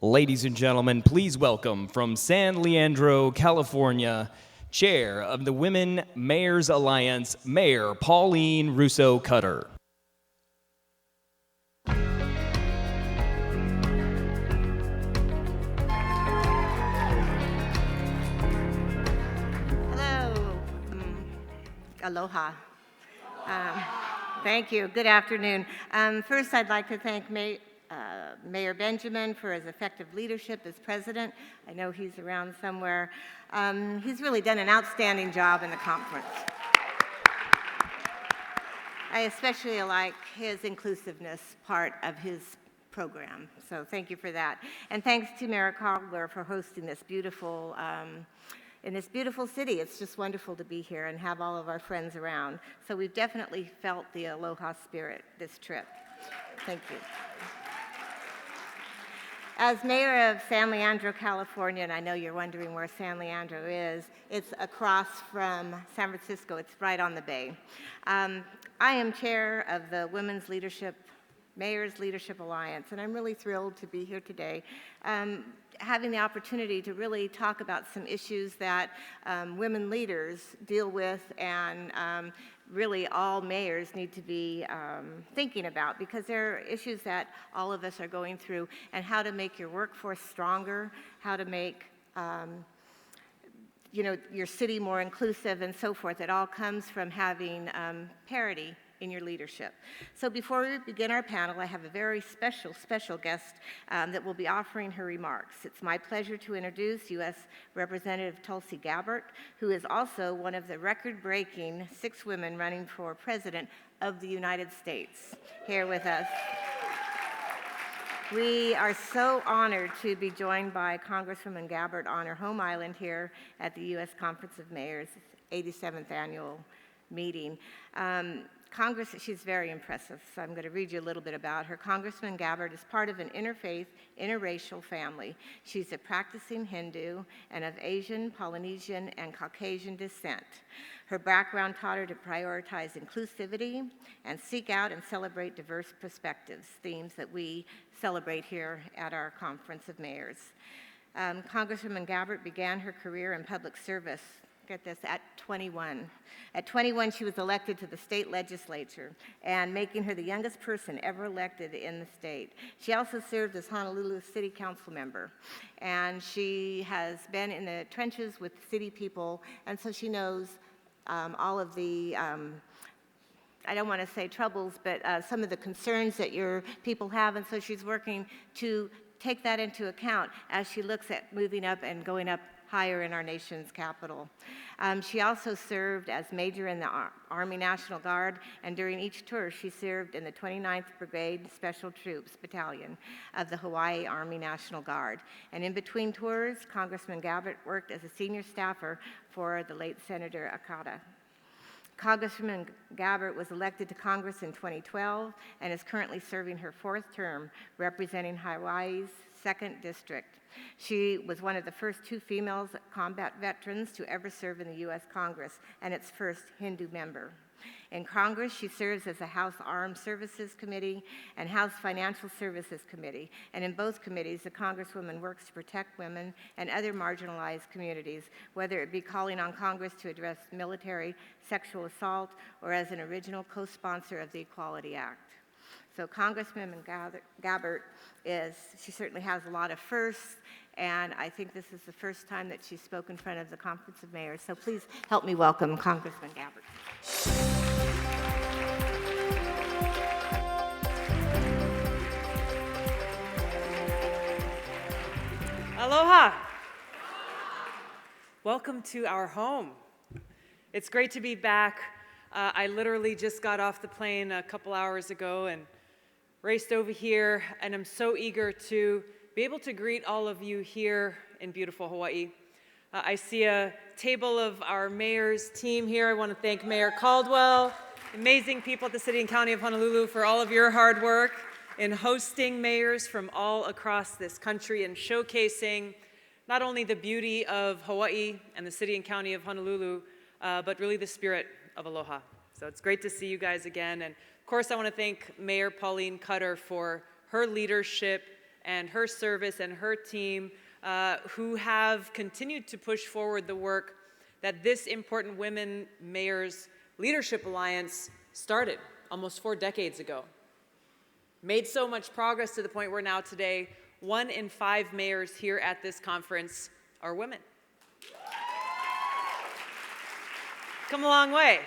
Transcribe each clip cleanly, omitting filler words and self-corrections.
Ladies and gentlemen, please welcome from San Leandro, California, Chair of the Women Mayors Alliance, Mayor Pauline Russo-Cutter. Hello. Aloha. Thank you. Good afternoon. First, I'd like to thank Mayor Benjamin for his effective leadership as president. I know he's around somewhere. He's really done an outstanding job in the conference. I especially like his inclusiveness part of his program, so thank you for that. And thanks to Mayor Caldwell for hosting this beautiful in this beautiful city. It's just wonderful to be here and have all of our friends around. So we've definitely felt the aloha spirit this trip. Thank you. As mayor of San Leandro, California, and I know you're wondering where San Leandro is, it's across from San Francisco. It's right on the bay. I am chair of the Mayor's Leadership Alliance, and I'm really thrilled to be here today, having the opportunity to really talk about some issues that women leaders deal with and really all mayors need to be thinking about, because there are issues that all of us are going through, and how to make your workforce stronger, how to make your city more inclusive and so forth. It all comes from having parity in your leadership. So before we begin our panel, I have a very special guest that will be offering her remarks. It's my pleasure to introduce U.S. Representative Tulsi Gabbard, who is also one of the record-breaking 6 women running for President of the United States, here with us. We are so honored to be joined by Congresswoman Gabbard on her home island here at the U.S. Conference of Mayors' 87th annual meeting. She's very impressive, so I'm going to read you a little bit about her. Congressman Gabbard is part of an interfaith, interracial family. She's a practicing Hindu and of Asian, Polynesian, and Caucasian descent. Her background taught her to prioritize inclusivity and seek out and celebrate diverse perspectives, themes that we celebrate here at our Conference of Mayors. Congresswoman Gabbard began her career in public service, get this, at 21. At 21, she was elected to the state legislature, and making her the youngest person ever elected in the state. She also served as Honolulu City Council member, and she has been in the trenches with city people, and so she knows all of the I don't want to say troubles, but some of the concerns that your people have, and so she's working to take that into account as she looks at moving up and going up higher in our nation's capital. She also served as major in the Army National Guard, and during each tour she served in the 29th Brigade Special Troops Battalion of the Hawaii Army National Guard. And in between tours, Congressman Gabbard worked as a senior staffer for the late Senator Akata. Congresswoman Gabbard was elected to Congress in 2012 and is currently serving her 4th term representing Hawaii's 2nd District. She was one of the first 2 female combat veterans to ever serve in the U.S. Congress and its first Hindu member. In Congress, she serves as the House Armed Services Committee and House Financial Services Committee. And in both committees, the Congresswoman works to protect women and other marginalized communities, whether it be calling on Congress to address military sexual assault or as an original co-sponsor of the Equality Act. So Congresswoman Gabbard she certainly has a lot of firsts, and I think this is the first time that she's spoken in front of the Conference of Mayors. So please help me welcome Congressman Gabbard. Aloha. Welcome to our home. It's great to be back. I literally just got off the plane a couple hours ago and raced over here, and I'm so eager to be able to greet all of you here in beautiful Hawaii. I see a table of our mayor's team here. I want to thank Mayor Caldwell, amazing people at the City and County of Honolulu, for all of your hard work in hosting mayors from all across this country and showcasing not only the beauty of Hawaii and the City and County of Honolulu, but really the spirit of aloha. So it's great to see you guys again. And of course, I want to thank Mayor Pauline Cutter for her leadership and her service and her team who have continued to push forward the work that this important Women Mayors Leadership Alliance started almost 4 decades ago. Made so much progress to the point where now today, 1 in 5 mayors here at this conference are women. Come a long way.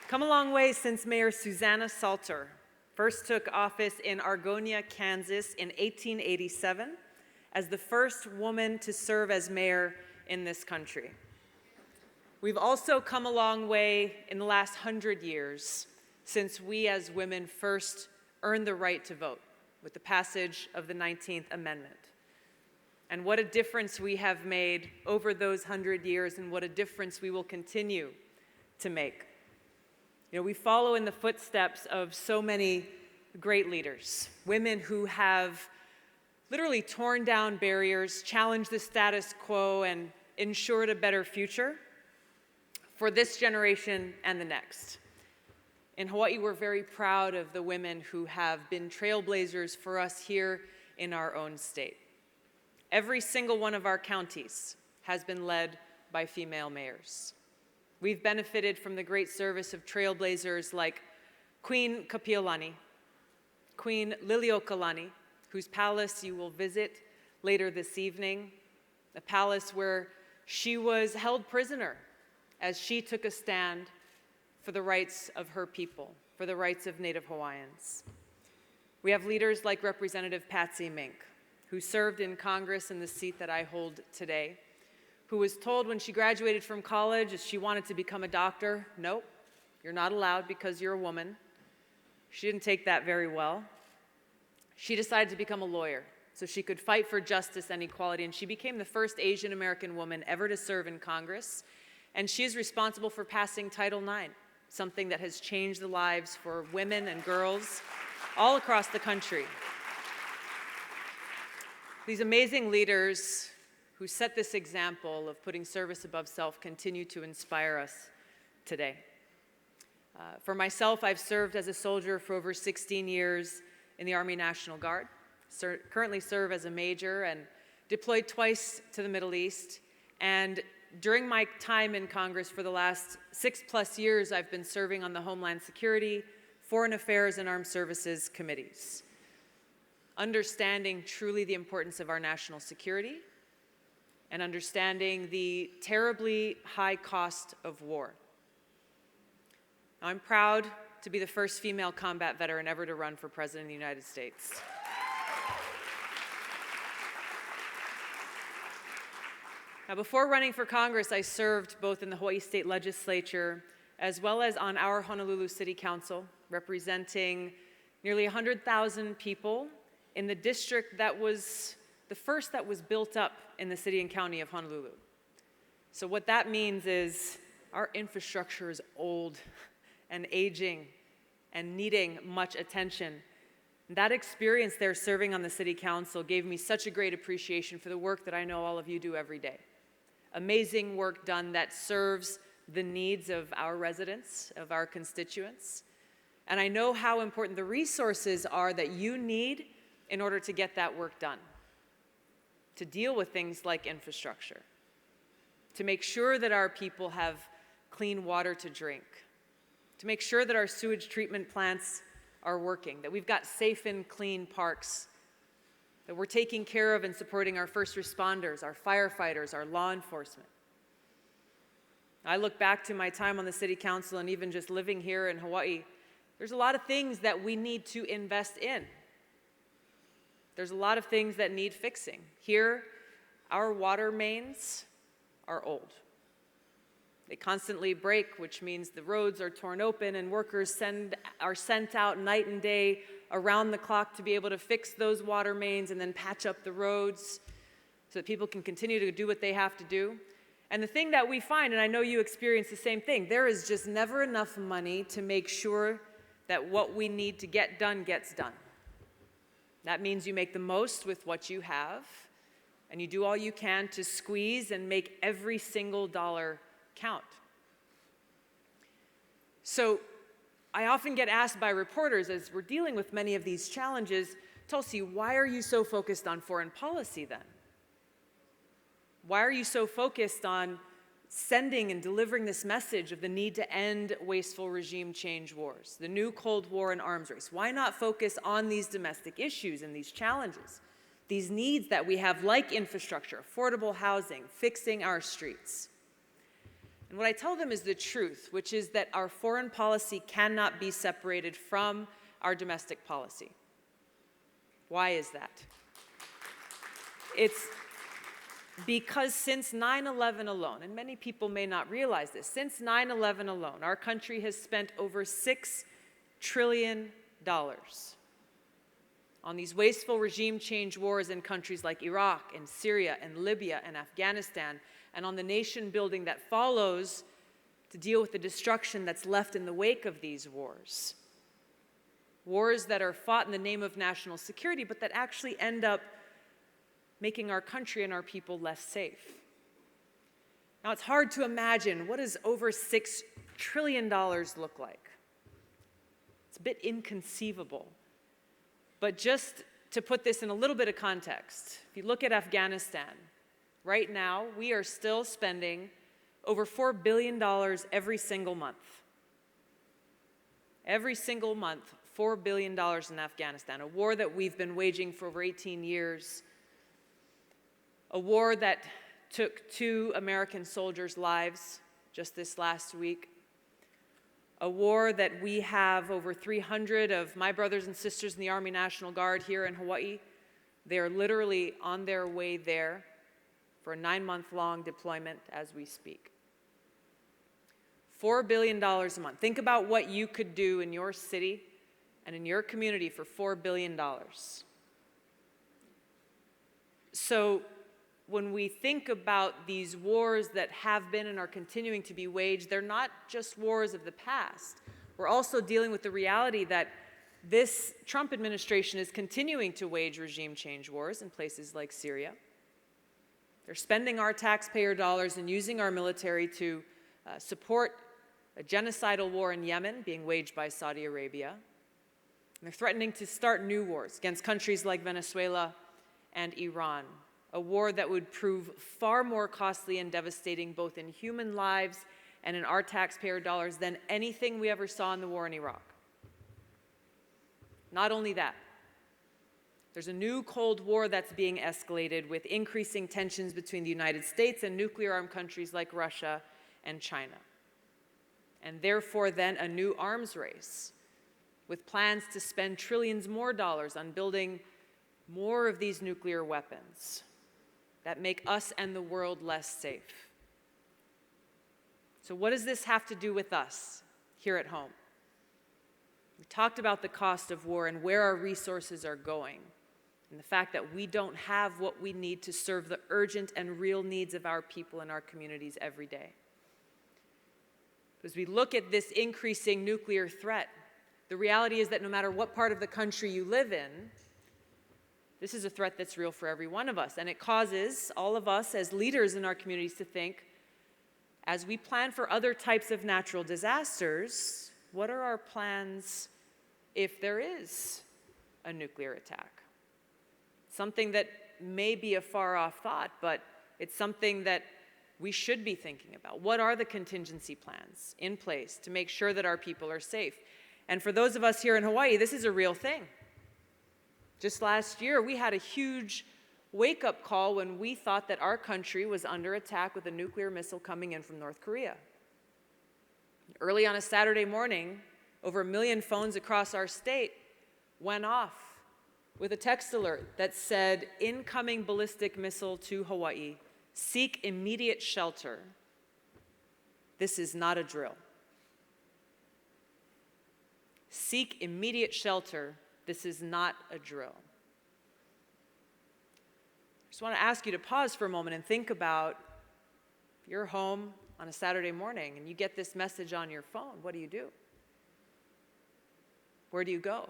Come a long way since Mayor Susanna Salter first took office in Argonia, Kansas in 1887 as the first woman to serve as mayor in this country. We've also come a long way in the last 100 years since we as women first earned the right to vote with the passage of the 19th Amendment. And what a difference we have made over those 100 years, and what a difference we will continue to make. You know, we follow in the footsteps of so many great leaders, women who have literally torn down barriers, challenged the status quo, and ensured a better future for this generation and the next. In Hawaii, we're very proud of the women who have been trailblazers for us here in our own state. Every single one of our counties has been led by female mayors. We've benefited from the great service of trailblazers like Queen Kapiolani, Queen Liliuokalani, whose palace you will visit later this evening, a palace where she was held prisoner as she took a stand for the rights of her people, for the rights of Native Hawaiians. We have leaders like Representative Patsy Mink, who served in Congress in the seat that I hold today, who was told when she graduated from college she wanted to become a doctor. Nope, you're not allowed because you're a woman. She didn't take that very well. She decided to become a lawyer so she could fight for justice and equality, and she became the first Asian American woman ever to serve in Congress, and she is responsible for passing Title IX, something that has changed the lives for women and girls all across the country. These amazing leaders who set this example of putting service above self continue to inspire us today. For myself, I've served as a soldier for over 16 years in the Army National Guard, currently serve as a major, and deployed twice to the Middle East. And during my time in Congress for the last 6+ years, I've been serving on the Homeland Security, Foreign Affairs, and Armed Services committees, understanding truly the importance of our national security and understanding the terribly high cost of war. Now, I'm proud to be the first female combat veteran ever to run for President of the United States. Now, before running for Congress, I served both in the Hawaii State Legislature as well as on our Honolulu City Council, representing nearly 100,000 people in the district that was the first that was built up in the city and county of Honolulu. So what that means is our infrastructure is old and aging and needing much attention. That experience there serving on the city council gave me such a great appreciation for the work that I know all of you do every day. Amazing work done that serves the needs of our residents, of our constituents. And I know how important the resources are that you need in order to get that work done, to deal with things like infrastructure, to make sure that our people have clean water to drink, to make sure that our sewage treatment plants are working, that we've got safe and clean parks, that we're taking care of and supporting our first responders, our firefighters, our law enforcement. I look back to my time on the city council and even just living here in Hawaii, there's a lot of things that we need to invest in. There's a lot of things that need fixing. Here, our water mains are old. They constantly break, which means the roads are torn open and workers are sent out night and day around the clock to be able to fix those water mains and then patch up the roads so that people can continue to do what they have to do. And the thing that we find, and I know you experience the same thing, there is just never enough money to make sure that what we need to get done gets done. That means you make the most with what you have, and you do all you can to squeeze and make every single dollar count. So I often get asked by reporters, as we're dealing with many of these challenges, Tulsi, why are you so focused on foreign policy then? Why are you so focused on sending and delivering this message of the need to end wasteful regime change wars, the new Cold War and arms race? Why not focus on these domestic issues and these challenges, these needs that we have, like infrastructure, affordable housing, fixing our streets? And what I tell them is the truth, which is that our foreign policy cannot be separated from our domestic policy. Why is that? It's because since 9/11 alone, and many people may not realize this, since 9/11 alone, our country has spent over $6 trillion on these wasteful regime change wars in countries like Iraq and Syria and Libya and Afghanistan, and on the nation building that follows to deal with the destruction that's left in the wake of these wars. Wars that are fought in the name of national security, but that actually end up making our country and our people less safe. Now, it's hard to imagine, what does over $6 trillion look like? It's a bit inconceivable. But just to put this in a little bit of context, if you look at Afghanistan, right now we are still spending over $4 billion every single month. Every single month, $4 billion in Afghanistan, a war that we've been waging for over 18 years, a war that took 2 American soldiers' lives just this last week, a war that we have over 300 of my brothers and sisters in the Army National Guard here in Hawaii. They are literally on their way there for a 9-month-long deployment as we speak. $4 billion a month. Think about what you could do in your city and in your community for $4 billion. So when we think about these wars that have been and are continuing to be waged, they're not just wars of the past. We're also dealing with the reality that this Trump administration is continuing to wage regime change wars in places like Syria. They're spending our taxpayer dollars and using our military to support a genocidal war in Yemen being waged by Saudi Arabia. And they're threatening to start new wars against countries like Venezuela and Iran, a war that would prove far more costly and devastating both in human lives and in our taxpayer dollars than anything we ever saw in the war in Iraq. Not only that, there's a new Cold War that's being escalated with increasing tensions between the United States and nuclear-armed countries like Russia and China. And therefore then a new arms race with plans to spend trillions more dollars on building more of these nuclear weapons that make us and the world less safe. So what does this have to do with us here at home? We talked about the cost of war and where our resources are going, and the fact that we don't have what we need to serve the urgent and real needs of our people and our communities every day. As we look at this increasing nuclear threat, the reality is that no matter what part of the country you live in, this is a threat that's real for every one of us, and it causes all of us as leaders in our communities to think, as we plan for other types of natural disasters, what are our plans if there is a nuclear attack? Something that may be a far-off thought, but it's something that we should be thinking about. What are the contingency plans in place to make sure that our people are safe? And for those of us here in Hawaii, this is a real thing. Just last year, we had a huge wake-up call when we thought that our country was under attack with a nuclear missile coming in from North Korea. Early on a Saturday morning, over 1 million phones across our state went off with a text alert that said, "Incoming ballistic missile to Hawaii. Seek immediate shelter. This is not a drill." Seek immediate shelter. This is not a drill. I just want to ask you to pause for a moment and think about if you're home on a Saturday morning and you get this message on your phone, what do you do? Where do you go?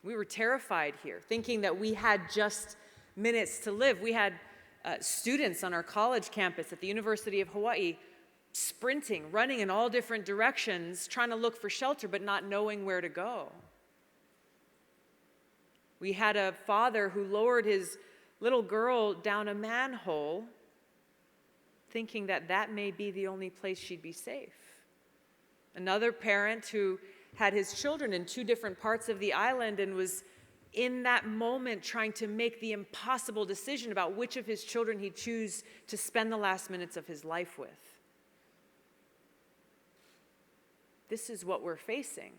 We were terrified here, thinking that we had just minutes to live. We had students on our college campus at the University of Hawaii sprinting, running in all different directions, trying to look for shelter, but not knowing where to go. We had a father who lowered his little girl down a manhole, thinking that that may be the only place she'd be safe. Another parent who had his children in 2 different parts of the island and was in that moment trying to make the impossible decision about which of his children he'd choose to spend the last minutes of his life with. This is what we're facing.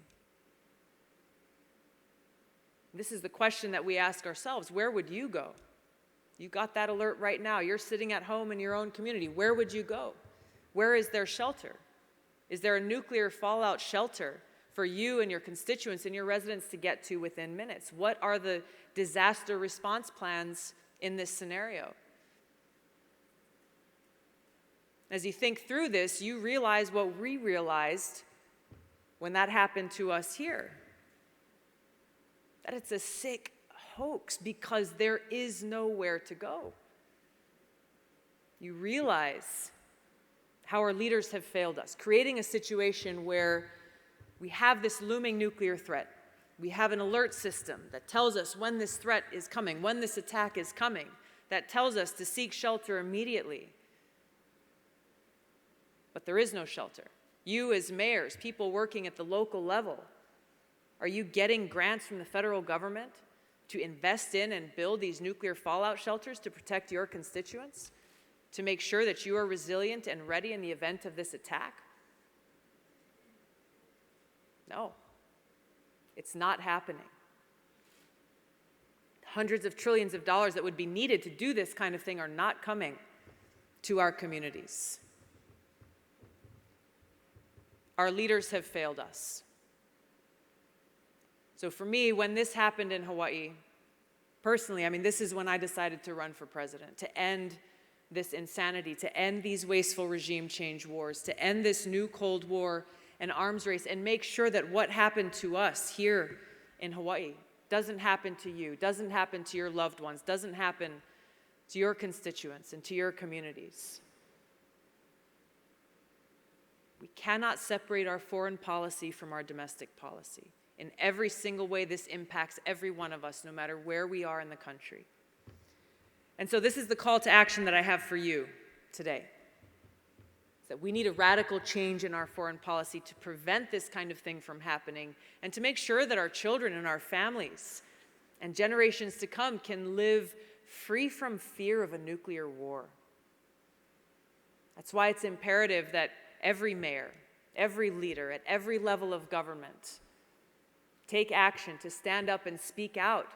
This is the question that we ask ourselves. Where would you go? You got that alert right now. You're sitting at home in your own community. Where would you go? Where is there shelter? Is there a nuclear fallout shelter for you and your constituents and your residents to get to within minutes? What are the disaster response plans in this scenario? As you think through this, you realize what we realized when that happened to us here. That it's a sick hoax because there is nowhere to go. You realize how our leaders have failed us, creating a situation where we have this looming nuclear threat. We have an alert system that tells us when this threat is coming, when this attack is coming, that tells us to seek shelter immediately. But there is no shelter. You as mayors, people working at the local level, are you getting grants from the federal government to invest in and build these nuclear fallout shelters to protect your constituents, to make sure that you are resilient and ready in the event of this attack? No, it's not happening. Hundreds of trillions of dollars that would be needed to do this kind of thing are not coming to our communities. Our leaders have failed us. So for me, when this happened in Hawaii, personally, this is when I decided to run for president, to end this insanity, to end these wasteful regime change wars, to end this new Cold War and arms race, and make sure that what happened to us here in Hawaii doesn't happen to you, doesn't happen to your loved ones, doesn't happen to your constituents and to your communities. We cannot separate our foreign policy from our domestic policy. In every single way, this impacts every one of us, no matter where we are in the country. And so this is the call to action that I have for you today. That we need a radical change in our foreign policy to prevent this kind of thing from happening and to make sure that our children and our families and generations to come can live free from fear of a nuclear war. That's why it's imperative that every mayor, every leader at every level of government take action to stand up and speak out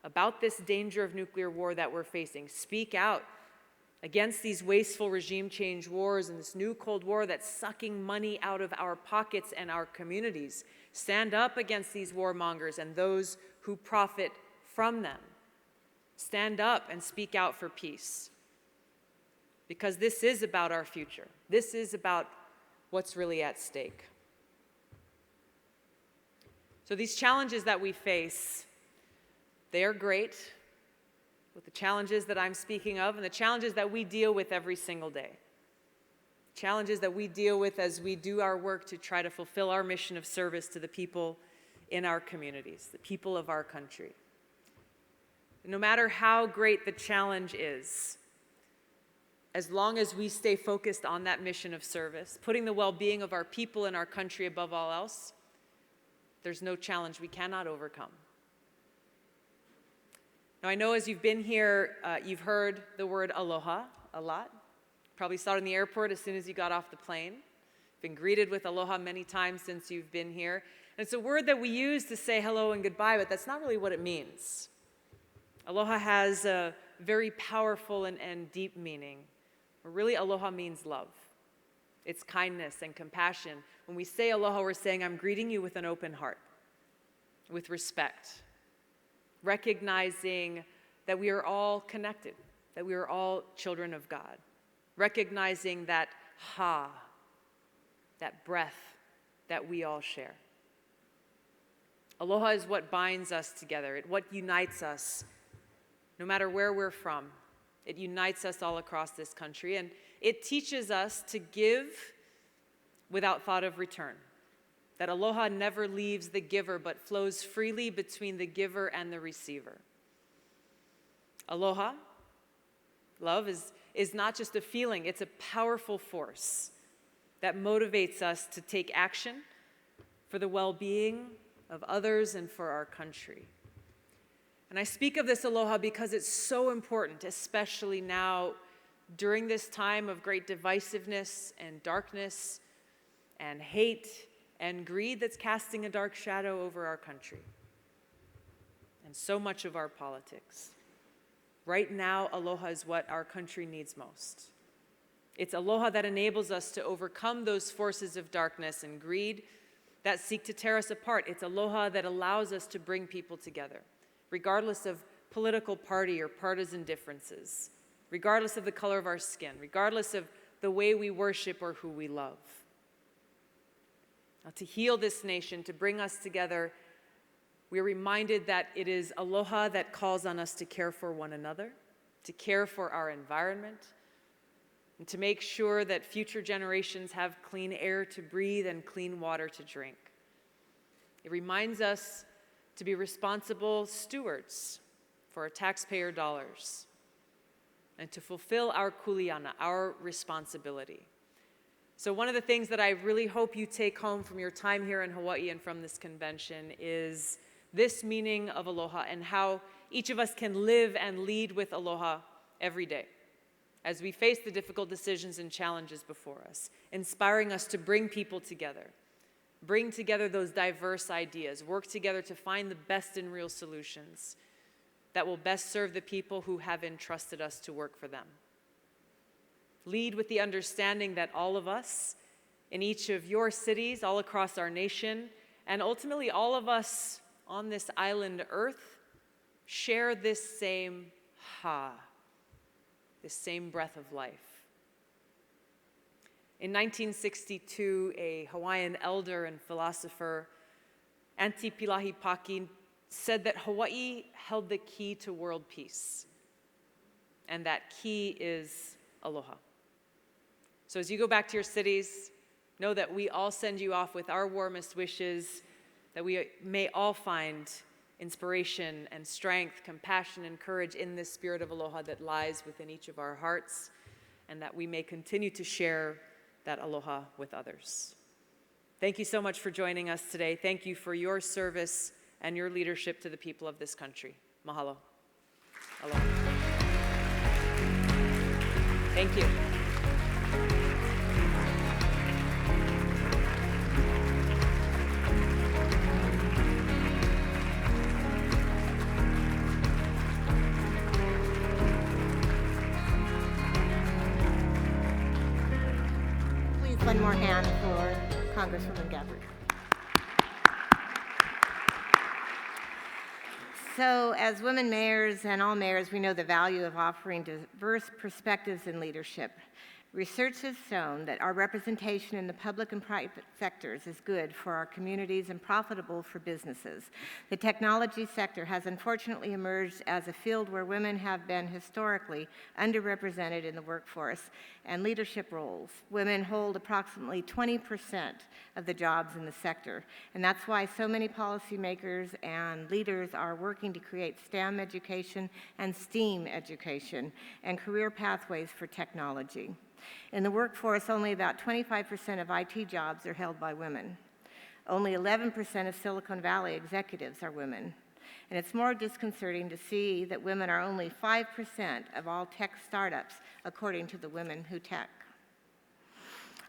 about this danger of nuclear war that we're facing. Speak out against these wasteful regime change wars and this new Cold War that's sucking money out of our pockets and our communities. Stand up against these warmongers and those who profit from them. Stand up and speak out for peace. Because this is about our future. This is about what's really at stake. So these challenges that we face, they are great, with the challenges that I'm speaking of and the challenges that we deal with every single day. Challenges that we deal with as we do our work to try to fulfill our mission of service to the people in our communities, the people of our country. No matter how great the challenge is, as long as we stay focused on that mission of service, putting the well-being of our people and our country above all else, there's no challenge we cannot overcome. Now, I know as you've been here, you've heard the word aloha a lot. Probably saw it in the airport as soon as you got off the plane. Been greeted with aloha many times since you've been here. And it's a word that we use to say hello and goodbye, but that's not really what it means. Aloha has a very powerful and deep meaning. Really, aloha means love. It's kindness and compassion. When we say aloha, we're saying, I'm greeting you with an open heart, with respect, recognizing that we are all connected, that we are all children of God, recognizing that that breath that we all share. Aloha is what binds us together, what unites us, no matter where we're from. It unites us all across this country, and it teaches us to give without thought of return. that aloha never leaves the giver but flows freely between the giver and the receiver. Aloha, love, is not just a feeling, it's a powerful force that motivates us to take action for the well-being of others and for our country. And I speak of this aloha because it's so important, especially now during this time of great divisiveness and darkness and hate and greed that's casting a dark shadow over our country and so much of our politics. Right now, aloha is what our country needs most. It's aloha that enables us to overcome those forces of darkness and greed that seek to tear us apart. It's aloha that allows us to bring people together, regardless of political party or partisan differences, regardless of the color of our skin, regardless of the way we worship or who we love. Now, to heal this nation, to bring us together, we're reminded that it is aloha that calls on us to care for one another, to care for our environment, and to make sure that future generations have clean air to breathe and clean water to drink. It reminds us to be responsible stewards for our taxpayer dollars and to fulfill our kuleana, our responsibility. So one of the things that I really hope you take home from your time here in Hawaii and from this convention is this meaning of aloha and how each of us can live and lead with aloha every day as we face the difficult decisions and challenges before us, inspiring us to bring people together, bring together those diverse ideas, work together to find the best and real solutions that will best serve the people who have entrusted us to work for them. Lead with the understanding that all of us in each of your cities, all across our nation, and ultimately all of us on this island Earth share this same this same breath of life. In 1962, a Hawaiian elder and philosopher, Anti Pilahi Paki, said that Hawaii held the key to world peace, and that key is aloha. So as you go back to your cities, know that we all send you off with our warmest wishes, that we may all find inspiration and strength, compassion and courage in this spirit of aloha that lies within each of our hearts, and that we may continue to share that aloha with others. Thank you so much for joining us today. Thank you for your service and your leadership to the people of this country. Mahalo. Aloha. Thank you. One more hand for Congresswoman Gabbard. So as women mayors and all mayors, we know the value of offering diverse perspectives in leadership. Research has shown that our representation in the public and private sectors is good for our communities and profitable for businesses. The technology sector has unfortunately emerged as a field where women have been historically underrepresented in the workforce and leadership roles. Women hold approximately 20% of the jobs in the sector, and that's why so many policymakers and leaders are working to create STEM education and STEAM education and career pathways for technology. In the workforce, only about 25% of IT jobs are held by women. Only 11% of Silicon Valley executives are women. And it's more disconcerting to see that women are only 5% of all tech startups, according to the Women Who Tech.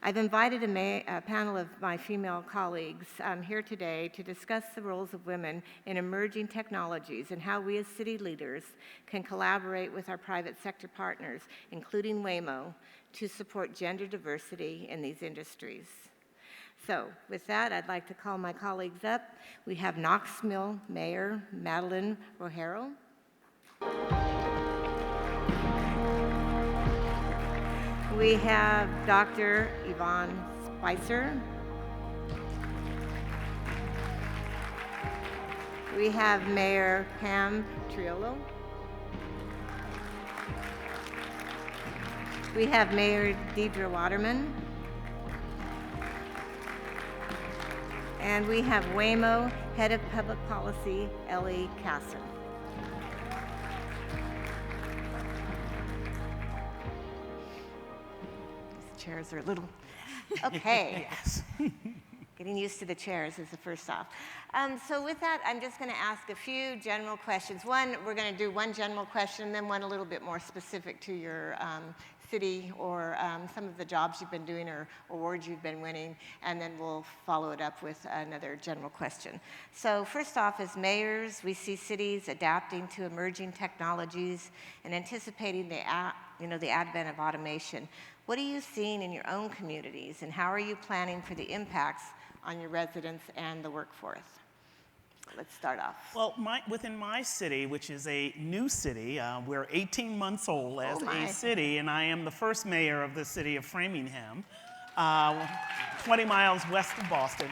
I've invited a panel of my female colleagues here today to discuss the roles of women in emerging technologies and how we as city leaders can collaborate with our private sector partners, including Waymo, to support gender diversity in these industries. So with that, I'd like to call my colleagues up. We have Knox Mill Mayor Madeline Rogero. We have Dr. Yvonne Spicer. We have Mayor Pam Triolo. We have Mayor Deidre Waterman. And we have Waymo Head of Public Policy, Ellie Casson. These chairs are a little, okay. Yes. Getting used to the chairs is the first off. So with that, I'm just going to ask a few general questions. One, we're going to do one general question, then one a little bit more specific to your city or some of the jobs you've been doing or awards you've been winning, and then we'll follow it up with another general question. So first off, as mayors, we see cities adapting to emerging technologies and anticipating the advent of automation. What are you seeing in your own communities, and how are you planning for the impacts on your residents and the workforce? Let's start off. Well, within my city, which is a new city, we're 18 months old as a city, and I am the first mayor of the city of Framingham, 20 miles west of Boston.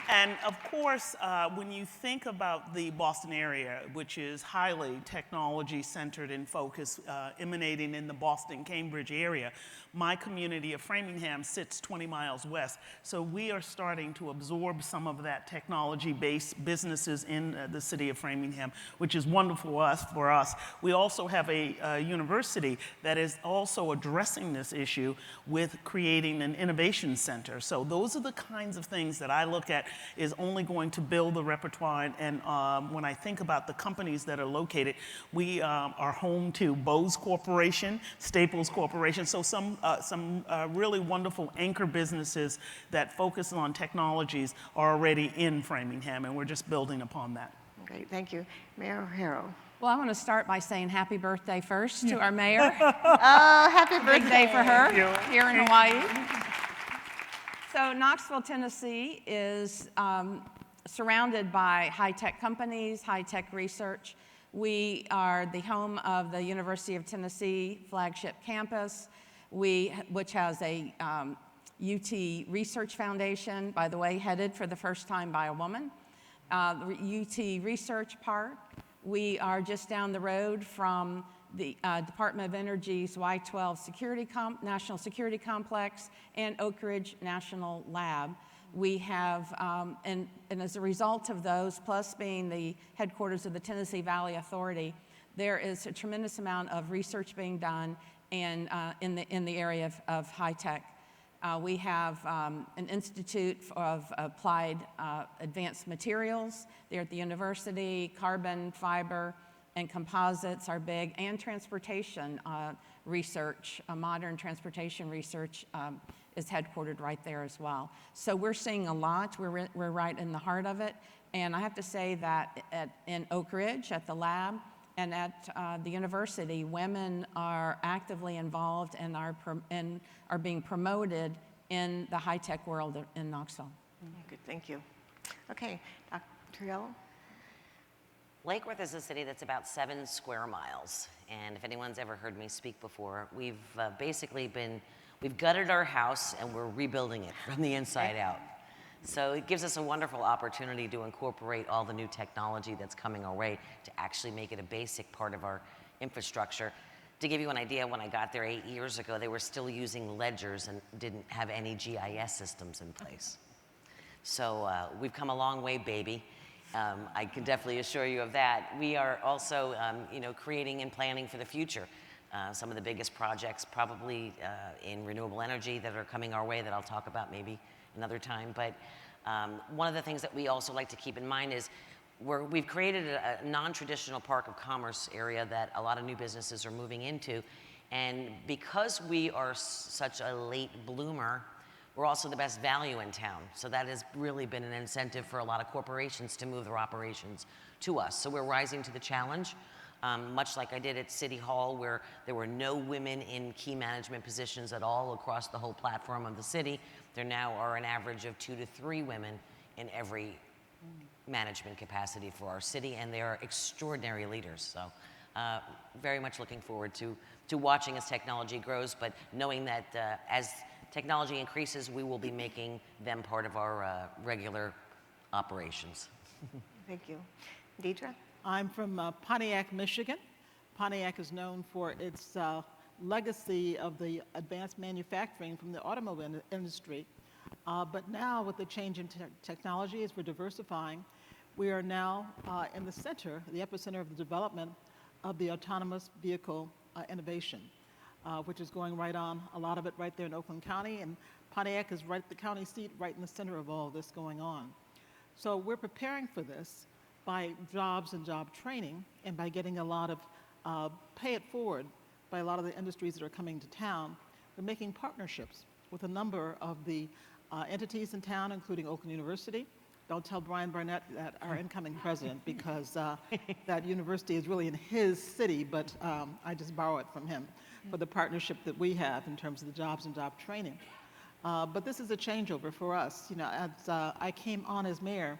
And of course, when you think about the Boston area, which is highly technology-centered and focused, emanating in the Boston-Cambridge area, my community of Framingham sits 20 miles west. So we are starting to absorb some of that technology-based businesses in the city of Framingham, which is wonderful for us. We also have a university that is also addressing this issue with creating an innovation center. So those are the kinds of things that I look at is only going to build the repertoire. And when I think about the companies that are located, we are home to Bose Corporation, Staples Corporation, so some really wonderful anchor businesses that focus on technologies are already in Framingham, and we're just building upon that. Great, thank you. Mayor Harrell. Well, I want to start by saying happy birthday first to our mayor. Oh, happy birthday. Big day for her Thank you. here in Hawaii. So Knoxville, Tennessee is surrounded by high-tech companies, high-tech research. We are the home of the University of Tennessee flagship campus, which has a UT Research Foundation, by the way, headed for the first time by a woman. The UT Research Park. We are just down the road from the Department of Energy's Y-12 National Security Complex and Oak Ridge National Lab. We have, and as a result of those, plus being the headquarters of the Tennessee Valley Authority, there is a tremendous amount of research being done in the area of high tech. We have an Institute of Applied Advanced Materials there at the university. Carbon, fiber, and composites are big, and transportation research, modern transportation research is headquartered right there as well. So we're seeing a lot. We're right in the heart of it. And I have to say that in Oak Ridge, at the lab, and at the university, women are actively involved and are being promoted in the high-tech world in Knoxville. Good, thank you. Okay, Dr. Yellow? Lake Worth is a city that's about 7 square miles. And if anyone's ever heard me speak before, we've we've gutted our house and we're rebuilding it from the inside out. So it gives us a wonderful opportunity to incorporate all the new technology that's coming our way to actually make it a basic part of our infrastructure. To give you an idea, when I got there 8 years ago, they were still using ledgers and didn't have any GIS systems in place. So we've come a long way, baby. I can definitely assure you of that. We are also, creating and planning for the future. Some of the biggest projects probably in renewable energy that are coming our way that I'll talk about maybe another time. But one of the things that we also like to keep in mind is we've created a non-traditional park of commerce area that a lot of new businesses are moving into. And because we are such a late bloomer, we're also the best value in town. So that has really been an incentive for a lot of corporations to move their operations to us. So we're rising to the challenge, much like I did at City Hall, where there were no women in key management positions at all across the whole platform of the city. There now are an average of 2 to 3 women in every management capacity for our city, and they are extraordinary leaders. So very much looking forward to watching as technology grows, but knowing that as technology increases, we will be making them part of our regular operations. Thank you. Deidre? I'm from Pontiac, Michigan. Pontiac is known for its legacy of the advanced manufacturing from the automobile industry. But now with the change in technology, as we're diversifying, we are now in the center, the epicenter of the development of the autonomous vehicle innovation, which is going right on, a lot of it right there in Oakland County, and Pontiac is right at the county seat, right in the center of all of this going on. So we're preparing for this by jobs and job training, and by getting a lot of pay it forward by a lot of the industries that are coming to town. We're making partnerships with a number of the entities in town, including Oakland University. Don't tell Brian Barnett that our incoming president, because that university is really in his city, but I just borrow it from him for the partnership that we have in terms of the jobs and job training. But this is a changeover for us. You know, as I came on as mayor,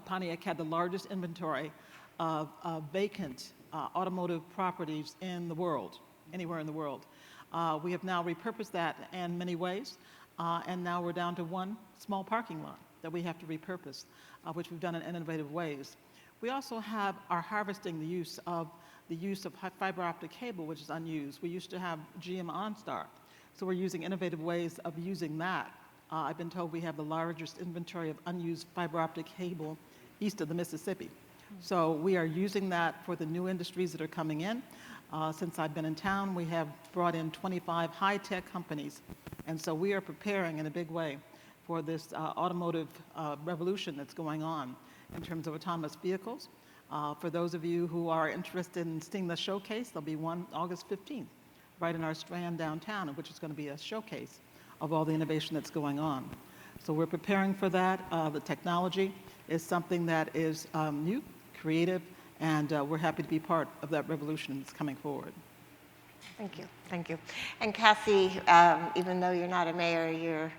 Pontiac had the largest inventory of vacant automotive properties in the world, anywhere in the world. We have now repurposed that in many ways, and now we're down to one small parking lot that we have to repurpose, which we've done in innovative ways. We also are harvesting the use of fiber optic cable, which is unused. We used to have GM OnStar, so we're using innovative ways of using that. I've been told we have the largest inventory of unused fiber optic cable east of the Mississippi. So we are using that for the new industries that are coming in. Since I've been in town, we have brought in 25 high-tech companies, and so we are preparing in a big way for this automotive revolution that's going on in terms of autonomous vehicles. For those of you who are interested in seeing the showcase, there'll be one August 15th, right in our Strand downtown, which is going to be a showcase of all the innovation that's going on. So we're preparing for that. The technology is something that is new, creative, and we're happy to be part of that revolution that's coming forward. Thank you, thank you. And Cassie, even though you're not a mayor, you're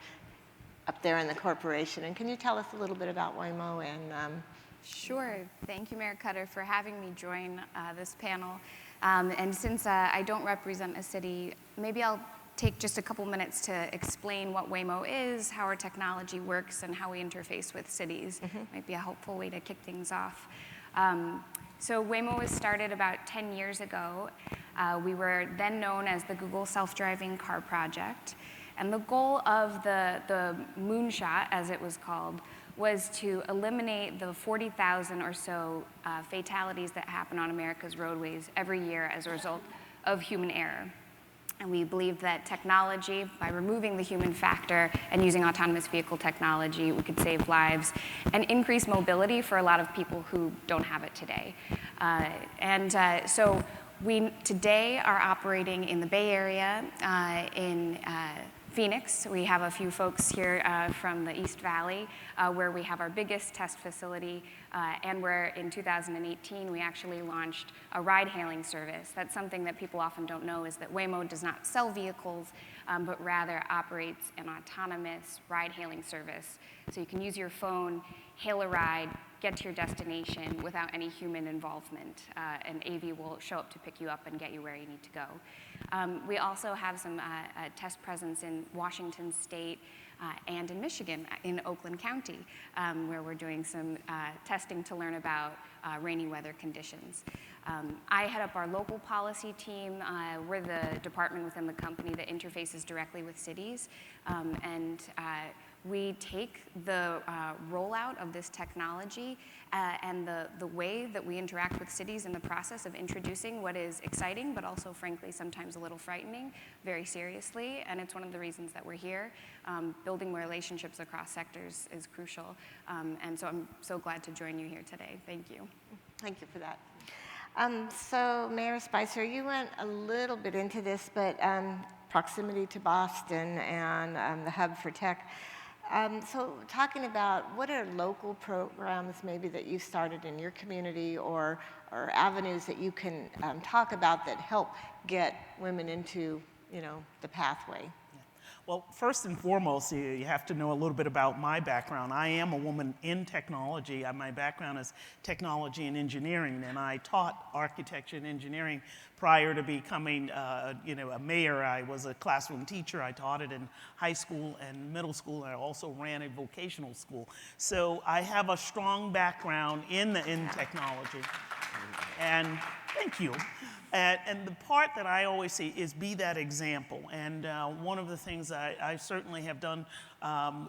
up there in the corporation. And can you tell us a little bit about Waymo and Sure. Thank you, Mayor Cutter, for having me join this panel. And since I don't represent a city, maybe I'll take just a couple minutes to explain what Waymo is, how our technology works, and how we interface with cities. Might be a helpful way to kick things off. So Waymo was started about 10 years ago. We were then known as the Google Self-Driving Car Project. And the goal of the moonshot, as it was called, was to eliminate the 40,000 or so fatalities that happen on America's roadways every year as a result of human error. And we believed that technology, by removing the human factor and using autonomous vehicle technology, we could save lives and increase mobility for a lot of people who don't have it today. So we today are operating in the Bay Area, in Phoenix. We have a few folks here from the East Valley, where we have our biggest test facility, and where in 2018 we actually launched a ride-hailing service. That's something that people often don't know, is that Waymo does not sell vehicles, but rather operates an autonomous ride-hailing service. So you can use your phone, hail a ride, get to your destination without any human involvement. An AV will show up to pick you up and get you where you need to go. We also have some test presence in Washington State and in Michigan, in Oakland County, where we're doing some testing to learn about rainy weather conditions. I head up our local policy team. We're the department within the company that interfaces directly with cities, and we take the rollout of this technology and the way that we interact with cities in the process of introducing what is exciting, but also, frankly, sometimes a little frightening, very seriously. And it's one of the reasons that we're here. Building relationships across sectors is crucial. And so I'm so glad to join you here today. Thank you. Thank you for that. So Mayor Spicer, you went a little bit into this, but proximity to Boston and the hub for tech. So talking about what are local programs maybe that you started in your community, or avenues that you can talk about that help get women into, the pathway? Well, first and foremost, you have to know a little bit about my background. I am a woman in technology. My background is technology and engineering, and I taught architecture and engineering prior to becoming, a mayor. I was a classroom teacher. I taught it in high school and middle school, and I also ran a vocational school. So I have a strong background in technology. And thank you. And the part that I always see is be that example. And one of the things I certainly have done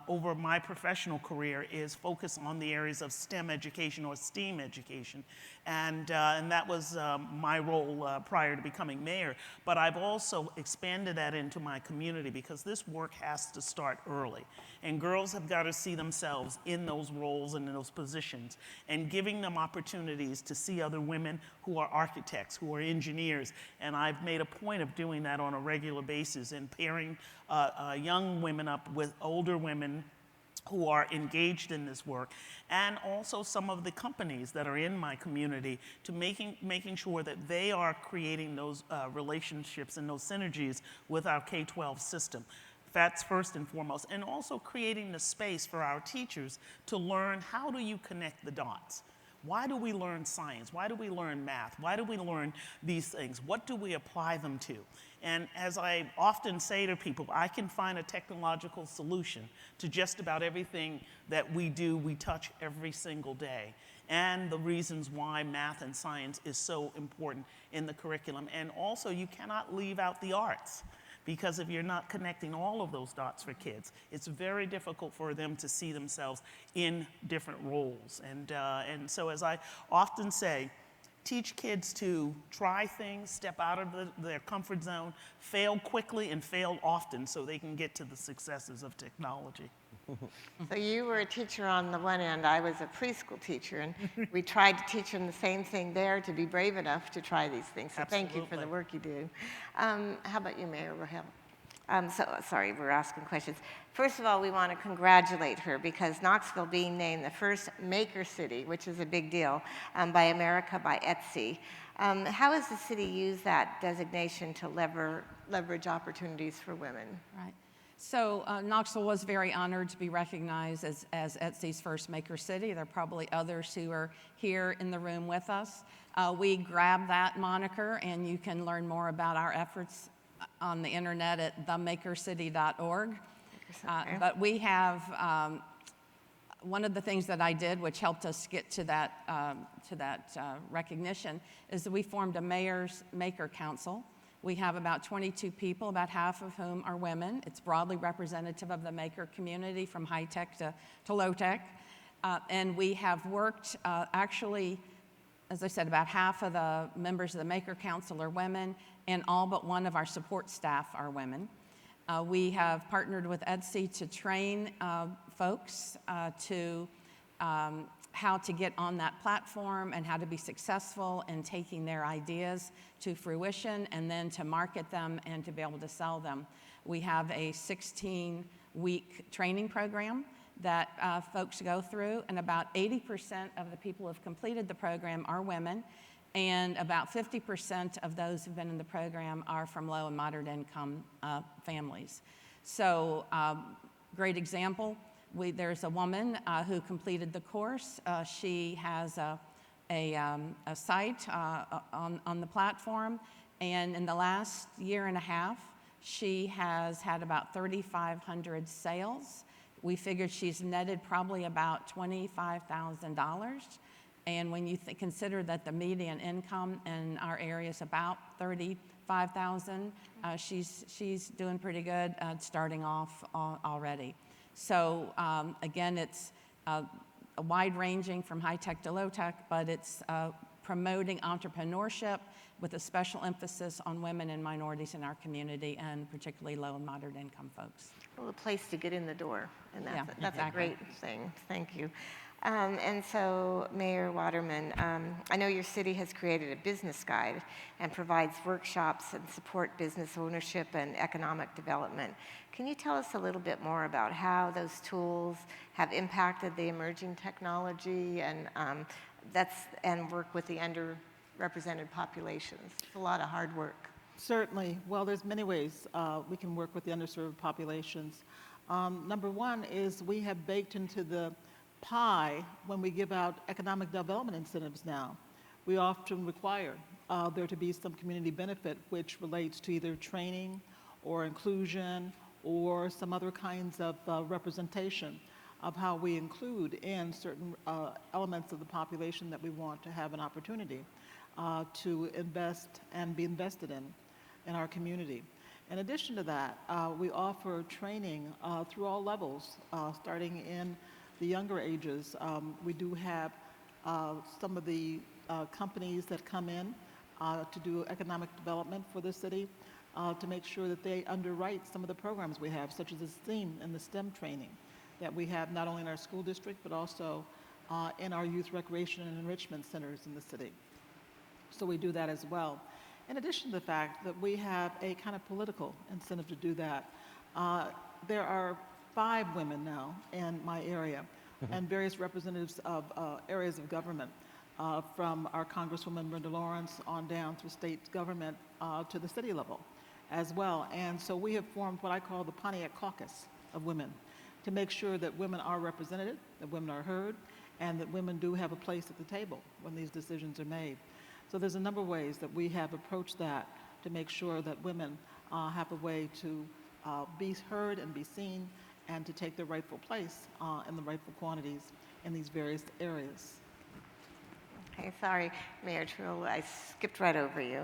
over my professional career is focus on the areas of STEM education or STEAM education. And that was my role prior to becoming mayor. But I've also expanded that into my community because this work has to start early. And girls have got to see themselves in those roles and in those positions, and giving them opportunities to see other women who are architects, who are engineers. And I've made a point of doing that on a regular basis and pairing young women up with older women who are engaged in this work, and also some of the companies that are in my community, to making sure that they are creating those relationships and those synergies with our K-12 system. That's first and foremost, and also creating the space for our teachers to learn, how do you connect the dots? Why do we learn science? Why do we learn math? Why do we learn these things? What do we apply them to? And as I often say to people, I can find a technological solution to just about everything that we do, we touch every single day. And the reasons why math and science is so important in the curriculum. And also, you cannot leave out the arts, because if you're not connecting all of those dots for kids, it's very difficult for them to see themselves in different roles. And so, as I often say, teach kids to try things, step out of their comfort zone, fail quickly and fail often so they can get to the successes of technology. So you were a teacher on the one end, I was a preschool teacher, and we tried to teach them the same thing there, to be brave enough to try these things. So thank you for the work you do. How about you, Mayor Rahel? Sorry, we're asking questions. First of all, we want to congratulate her, because Knoxville being named the first maker city, which is a big deal, by America by Etsy. How has the city used that designation to leverage opportunities for women? Right. So Knoxville was very honored to be recognized as Etsy's first maker city. There are probably others who are here in the room with us. We grabbed that moniker, and you can learn more about our efforts on the internet at themakercity.org. But we have, one of the things that I did, which helped us get to that recognition, is that we formed a Mayor's Maker Council. We have about 22 people, about half of whom are women. It's broadly representative of the maker community, from high tech to low tech. And we have worked, actually, as I said, about half of the members of the Maker Council are women, and all but one of our support staff are women. We have partnered with Etsy to train folks to how to get on that platform and how to be successful in taking their ideas to fruition, and then to market them and to be able to sell them. We have a 16-week training program that folks go through, and about 80% of the people who have completed the program are women, and about 50% of those who've been in the program are from low and moderate income families. So, great example. There's a woman who completed the course. She has a site on the platform, and in the last year and a half, she has had about 3,500 sales. We figured she's netted probably about $25,000. And when you consider that the median income in our area is about $35,000, she's doing pretty good starting off already. So again, it's wide-ranging from high-tech to low-tech, but it's promoting entrepreneurship with a special emphasis on women and minorities in our community, and particularly low and moderate income folks. Well, a place to get in the door, and that's exactly. a great thing. Thank you. And so, Mayor Waterman, I know your city has created a business guide and provides workshops and support business ownership and economic development. Can you tell us a little bit more about how those tools have impacted the emerging technology and work with the underrepresented populations? It's a lot of hard work. Certainly. Well, there's many ways we can work with the underserved populations. Number one is we have baked into the pie when we give out economic development incentives now. We often require there to be some community benefit which relates to either training or inclusion or some other kinds of representation of how we include in certain elements of the population that we want to have an opportunity. to invest and be invested in our community. In addition to that, we offer training through all levels, starting in the younger ages. We do have some of the companies that come in to do economic development for the city to make sure that they underwrite some of the programs we have, such as the STEAM and the STEM training that we have not only in our school district, but also in our youth recreation and enrichment centers in the city. So we do that as well. In addition to the fact that we have a kind of political incentive to do that, there are 5 women now in my area and various representatives of areas of government, from our Congresswoman Brenda Lawrence on down through state government to the city level as well. And so we have formed what I call the Pontiac Caucus of women to make sure that women are represented, that women are heard, and that women do have a place at the table when these decisions are made. So there's a number of ways that we have approached that to make sure that women have a way to be heard and be seen and to take their rightful place in the rightful quantities in these various areas. Okay, sorry, Mayor Truill, I skipped right over you.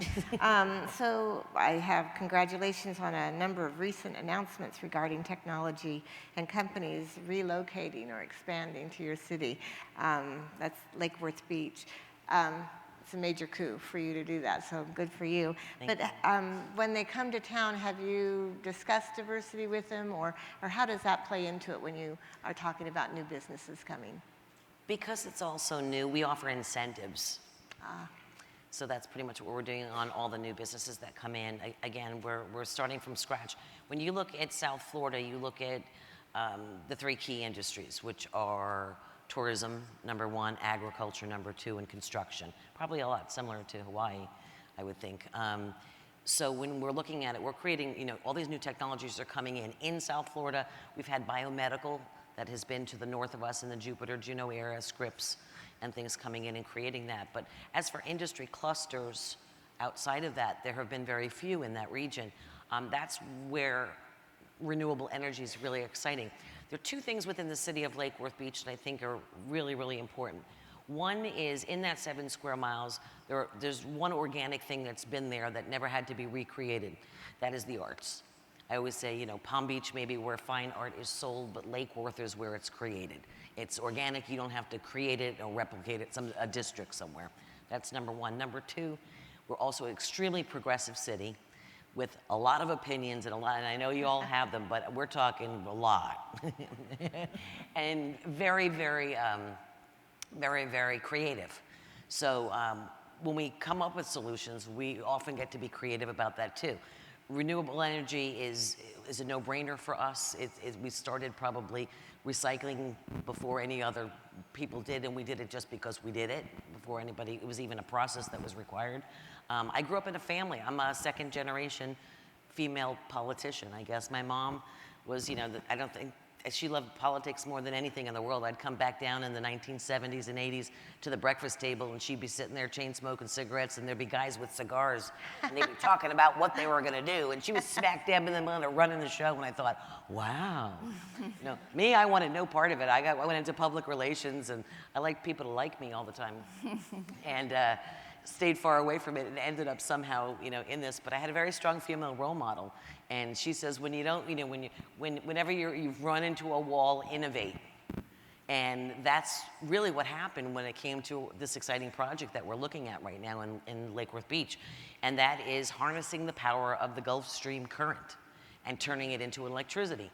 So I have congratulations on a number of recent announcements regarding technology and companies relocating or expanding to your city. That's Lake Worth Beach. It's a major coup for you to do that, so good for you. But when they come to town, have you discussed diversity with them, or how does that play into it when you are talking about new businesses coming? Because it's also new, we offer incentives. So that's pretty much what we're doing on all the new businesses that come in. Again, we're starting from scratch. When you look at South Florida, you look at the 3 key industries, which are tourism, number 1, agriculture, number 2, and construction. Probably a lot similar to Hawaii, I would think. So when we're looking at it, we're creating, all these new technologies are coming in South Florida. We've had biomedical that has been to the north of us in the Jupiter, Juneau area, Scripps, and things coming in and creating that. But as for industry clusters outside of that, there have been very few in that region. That's where renewable energy is really exciting. There are 2 things within the city of Lake Worth Beach that I think are really, really important. One is in that 7 square miles, there's one organic thing that's been there that never had to be recreated. That is the arts. I always say, Palm Beach may be where fine art is sold, but Lake Worth is where it's created. It's organic. You don't have to create it or replicate it a district somewhere. That's number 1. Number 2, we're also an extremely progressive city with a lot of opinions and and I know you all have them, but we're talking a lot. And very, very, very, very creative. So when we come up with solutions, we often get to be creative about that too. Renewable energy is a no-brainer for us. We started probably recycling before any other people did, and we did it just because we did it, before anybody, it was even a process that was required. I grew up in a family. I'm a 2nd-generation female politician, I guess. My mom was, I don't think, she loved politics more than anything in the world. I'd come back down in the 1970s and 80s to the breakfast table, and she'd be sitting there chain smoking cigarettes, and there'd be guys with cigars, and they'd be talking about what they were going to do. And she was smack dab in the middle of running the show, and I thought, wow. Me, I wanted no part of it. I went into public relations, and I liked people to like me all the time. And stayed far away from it and ended up somehow, in this. But I had a very strong female role model. And she says, when you don't, whenever you've run into a wall, innovate. And that's really what happened when it came to this exciting project that we're looking at right now in Lake Worth Beach. And that is harnessing the power of the Gulf Stream current and turning it into electricity.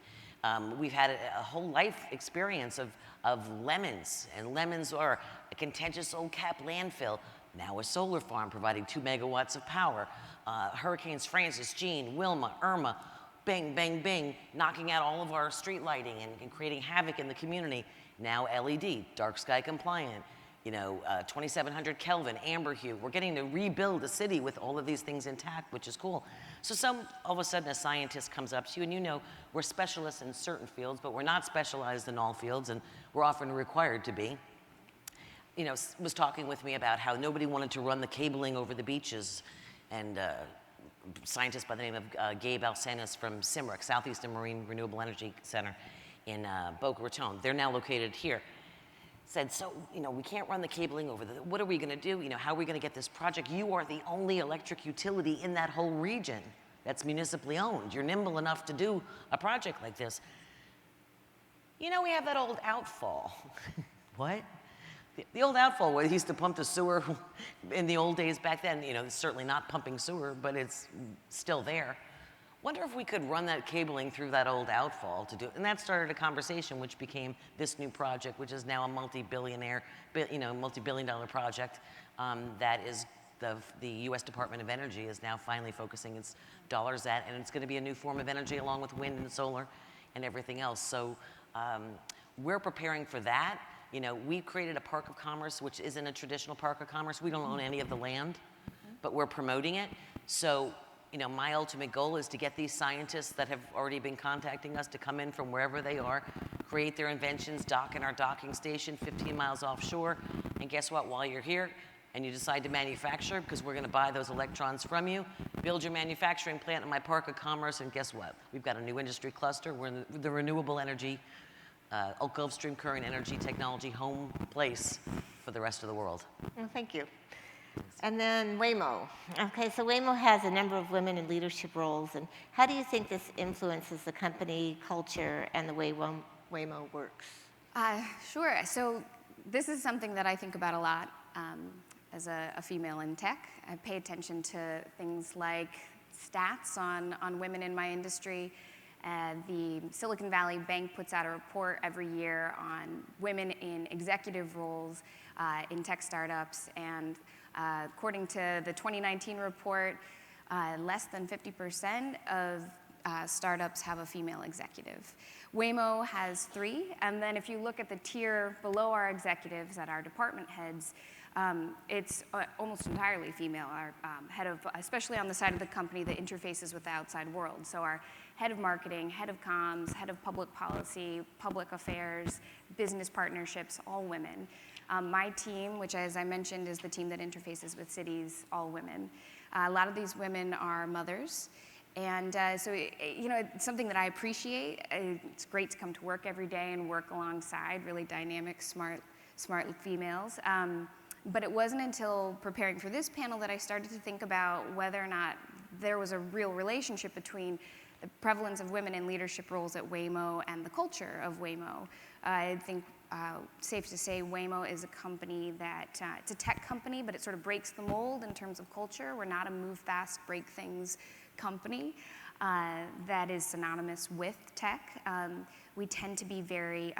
We've had a whole life experience of lemons, and lemons are a contentious old cap landfill. Now a solar farm providing 2 megawatts of power. Hurricanes Francis, Jean, Wilma, Irma, bang, bang, bang, knocking out all of our street lighting and creating havoc in the community. Now LED, dark sky compliant, 2700 Kelvin, amber hue. We're getting to rebuild a city with all of these things intact, which is cool. So all of a sudden a scientist comes up to you and we're specialists in certain fields, but we're not specialized in all fields, and we're often required to be. Was talking with me about how nobody wanted to run the cabling over the beaches, and a scientist by the name of Gabe Alcenas from SIMRIC, Southeastern Marine Renewable Energy Center in Boca Raton. They're now located here. said, so, we can't run the cabling over what are we gonna do? How are we gonna get this project? You are the only electric utility in that whole region that's municipally owned. You're nimble enough to do a project like this. We have that old outfall. What? The old outfall where they used to pump the sewer in the old days back then, it's certainly not pumping sewer, but it's still there. Wonder if we could run that cabling through that old outfall to do it. And that started a conversation which became this new project, which is now a multi-billion-dollar project that is the U.S. Department of Energy is now finally focusing its dollars at, and it's going to be a new form of energy along with wind and solar and everything else. So we're preparing for that. We've created a park of commerce, which isn't a traditional park of commerce. We don't own any of the land, but we're promoting it. So my ultimate goal is to get these scientists that have already been contacting us to come in from wherever they are, create their inventions, dock in our docking station 15 miles offshore, and guess what? While you're here and you decide to manufacture, because we're going to buy those electrons from you, build your manufacturing plant in my park of commerce, and guess what? We've got a new industry cluster. We're in the renewable energy, Gulf Stream current energy technology home place for the rest of the world. Well, thank you. And then Waymo. Okay, so Waymo has a number of women in leadership roles, and how do you think this influences the company culture and the way Waymo works? Sure. So this is something that I think about a lot as a female in tech. I pay attention to things like stats on women in my industry. The Silicon Valley Bank puts out a report every year on women in executive roles in tech startups, and according to the 2019 report, less than 50% of startups have a female executive. Waymo has 3, and then if you look at the tier below our executives at our department heads, it's almost entirely female. Our head of, especially on the side of the company that interfaces with the outside world. So our head of marketing, head of comms, head of public policy, public affairs, business partnerships, all women. My team, which as I mentioned is the team that interfaces with cities, all women. A lot of these women are mothers. And so, it's something that I appreciate. It's great to come to work every day and work alongside really dynamic, smart females. But it wasn't until preparing for this panel that I started to think about whether or not there was a real relationship between the prevalence of women in leadership roles at Waymo and the culture of Waymo. I think safe to say Waymo is a company that, it's a tech company, but it sort of breaks the mold in terms of culture. We're not a move fast, break things company that is synonymous with tech. We tend to be very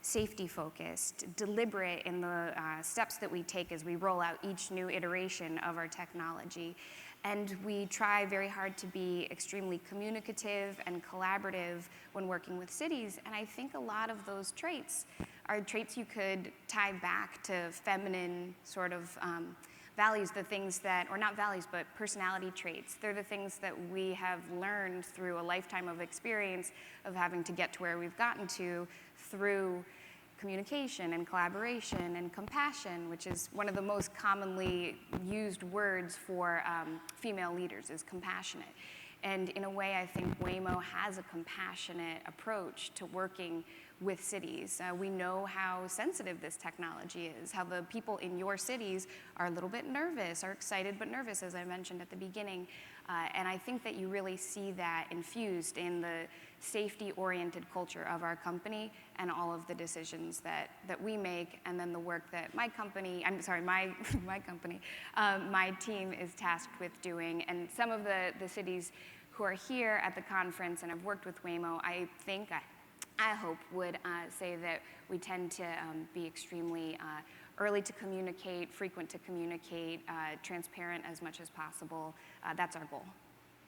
safety focused, deliberate in the steps that we take as we roll out each new iteration of our technology. And we try very hard to be extremely communicative and collaborative when working with cities. And I think a lot of those traits are traits you could tie back to feminine sort of values, the things that, or not values, but personality traits. They're the things that we have learned through a lifetime of experience of having to get to where we've gotten to through communication and collaboration and compassion, which is one of the most commonly used words for female leaders, is compassionate. And in a way, I think Waymo has a compassionate approach to working with cities. We know how sensitive this technology is, how the people in your cities are a little bit nervous, are excited but nervous, as I mentioned at the beginning. And I think that you really see that infused in the safety-oriented culture of our company and all of the decisions that we make, and then the work that my company, my company, my team is tasked with doing. And some of the cities who are here at the conference and have worked with Waymo, I think, I hope, would say that we tend to be extremely early to communicate, frequent to communicate, transparent as much as possible. That's our goal.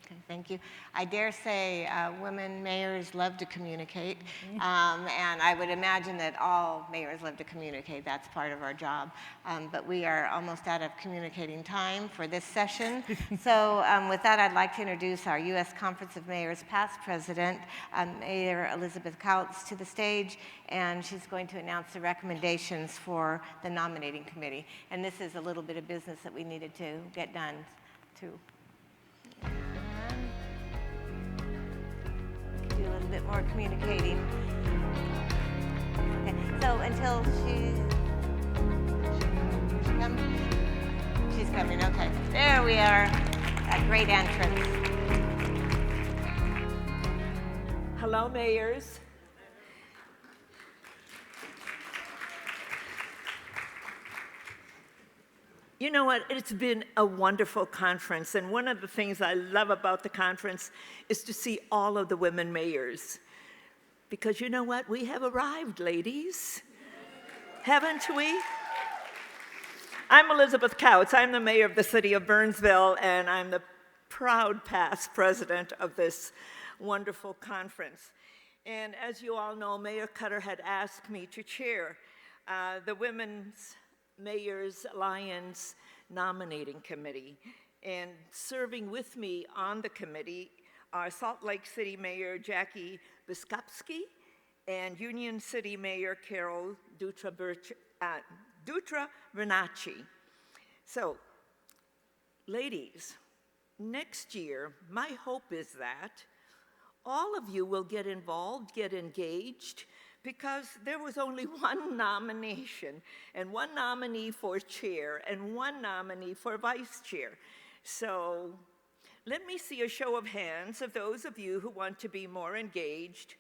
Okay, thank you. I dare say women mayors love to communicate, and I would imagine that all mayors love to communicate. That's part of our job. But we are almost out of communicating time for this session. So with that, I'd like to introduce our U.S. Conference of Mayors past president, Mayor Elizabeth Kautz, to the stage, and she's going to announce the recommendations for the nominating committee. And this is a little bit of business that we needed to get done, too. Do a little bit more communicating. Okay, so until she She's coming, okay. There we are. A great entrance. Hello, mayors. You know what? It's been a wonderful conference, and one of the things I love about the conference is to see all of the women mayors. Because you know what? We have arrived, ladies. Haven't we? I'm Elizabeth Couts. I'm the mayor of the city of Burnsville, and I'm the proud past president of this wonderful conference. And as you all know, Mayor Cutter had asked me to chair the Women's Mayors Alliance Nominating Committee. And serving with me on the committee are Salt Lake City Mayor Jackie Biskupski and Union City Mayor Carol Dutra-Vernacci. So, ladies, next year, my hope is that all of you will get involved, get engaged, because there was only one nomination, and one nominee for chair, and one nominee for vice chair. So let me see a show of hands of those of you who want to be more engaged.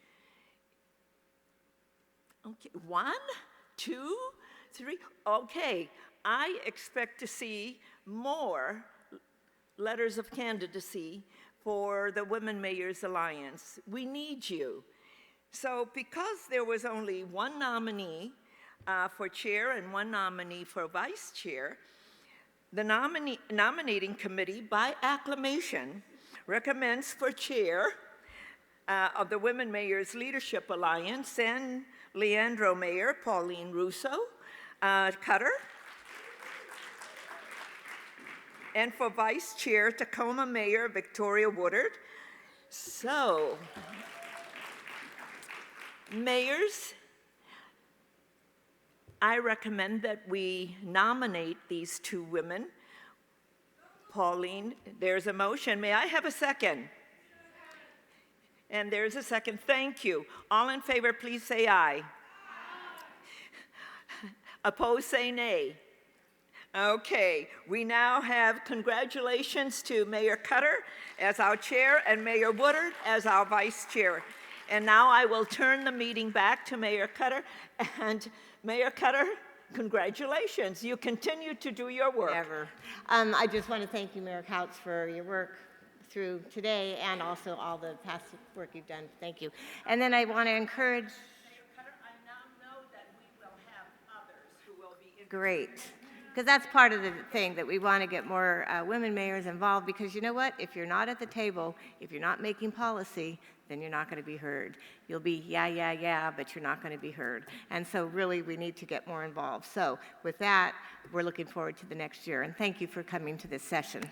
Okay, 1, 2, 3, okay. I expect to see more letters of candidacy for the Women Mayors Alliance. We need you. So because there was only one nominee for chair and one nominee for vice chair, the nominating committee, by acclamation, recommends for chair of the Women Mayors Leadership Alliance San Leandro Mayor Pauline Russo Cutter, and for vice chair Tacoma Mayor Victoria Woodard. So, mayors, I recommend that we nominate these two women. Pauline, there's a motion. May I have a second? And there's a second. Thank you. All in favor, please say aye. Opposed, say nay. Okay, we now have congratulations to Mayor Cutter as our chair and Mayor Woodard as our vice chair. And now I will turn the meeting back to Mayor Cutter. And Mayor Cutter, congratulations. You continue to do your work. Ever. I just want to thank you, Mayor Couts, for your work through today and also all the past work you've done. Thank you. And then I want to encourage. Mayor Cutter, I now know that we will have others who will be interested. Great. Because that's part of the thing, that we want to get more women mayors involved, because you know what? If you're not at the table, if you're not making policy, then you're not going to be heard. You'll be yeah, but you're not going to be heard. And so really we need to get more involved. So with that, we're looking forward to the next year. And thank you for coming to this session.